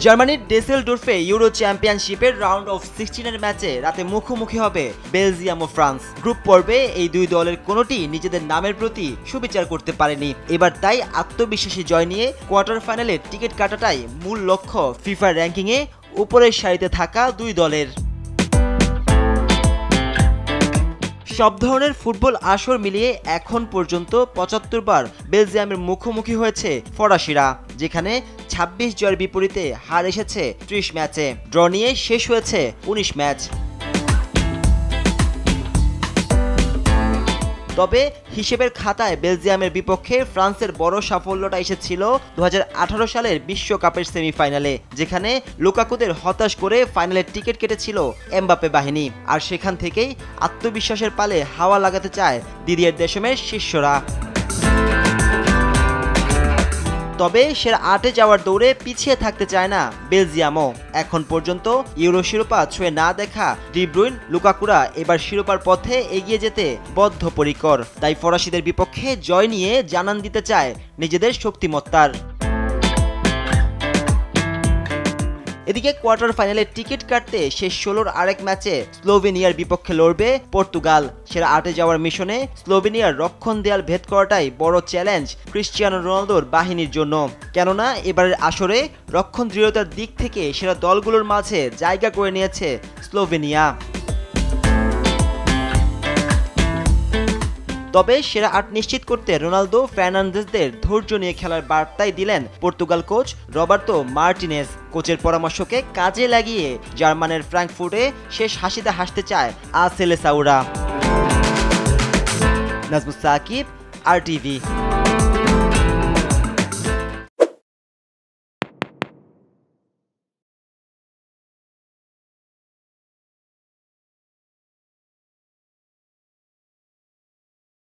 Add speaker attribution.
Speaker 1: জার্মানির ডেসেলডোর্ফে ইউরো চ্যাম্পিয়নশিপের round of 16 ম্যাচে রাতে মুখোমুখি হবে বেলজিয়াম ও ফ্রান্স। গ্রুপ পর্বে এই দুই দলের কোনোটি নিজেদের নামের প্রতি সুবিচার করতে পারেনি। এবার তাই আত্মবিশ্বাসী জয় নিয়ে কোয়ার্টার ফাইনালে টিকিট কাটাটাই মূল লক্ষ্য ফিফা র্যাঙ্কিংয়ে উপরের সারিতে থাকা দুই দলের। সব ধরনের ফুটবল আসর মিলিয়ে এখন পর্যন্ত ৭৫ বার বেলজিয়ামের মুখোমুখি হয়েছে ফরাসিরা, যেখানে ২৬ জয়ের বিপরীতে হার এসেছে ৩০ ম্যাচে। ড্র নিয়ে শেষ হয়েছে ১৯ ম্যাচ। তবে হিসেবের খাতায় বেলজিয়ামের বিপক্ষে ফ্রান্সের বড় সাফল্যটা এসেছিল ২০১৮ সালের বিশ্বকাপের সেমিফাইনালে, যেখানে লুকাকুদের হতাশ করে ফাইনালের টিকিট কেটেছিল এমবাপ্পে বাহিনী। আর সেখান থেকেই আত্মবিশ্বাসের পালে হাওয়া লাগাতে চায় দিদিয়ের দেশমের শিষ্যরা। তবে সেরা ৮-এ যাওয়ার দৌড়ে পিছিয়ে থাকতে চায় না বেলজিয়ামও। এখন পর্যন্ত ইউরো শিরোপা ছুঁয়ে না দেখা ডি ব্রুইন, লুকাকুরা এবার শিরোপার পথে এগিয়ে যেতে বদ্ধপরিকর। তাই ফরাসিদের বিপক্ষে জয় নিয়ে জানান দিতে চায় নিজেদের শক্তিমত্তার। এদিকে কোয়ার্টার ফাইনালে টিকিট কাটতে শেষ ১৬র আরেক ম্যাচে স্লোভেনিয়ার বিপক্ষে লড়বে পর্তুগাল। সেরা ৮-এ যাওয়ার মিশনে স্লোভেনিয়ার রক্ষণ দেয়াল ভেদ করাটাই বড় চ্যালেঞ্জ ক্রিশ্চিয়ানো রোনালদোর বাহিনীর জন্য। কেননা এবারের আসরে রক্ষণ দৃঢ়তার দিক থেকে সেরা দলগুলোর মাঝে জায়গা করে নিয়েছে স্লোভেনিয়া। তবে সেরা ৮ নিশ্চিত করতে রোনালদো, ফার্নান্দেজদের ধৈর্য নিয়ে খেলার বার্তাই দিলেন পর্তুগাল কোচ রবার্তো মার্টিনেজ। কোচের পরামর্শকে কাজে লাগিয়ে জার্মানের ফ্র্যাঙ্কফুর্টে শেষ হাসিতে হাসতে চায় সেলেসাওরা। নাজমুস সাকিব, RTV।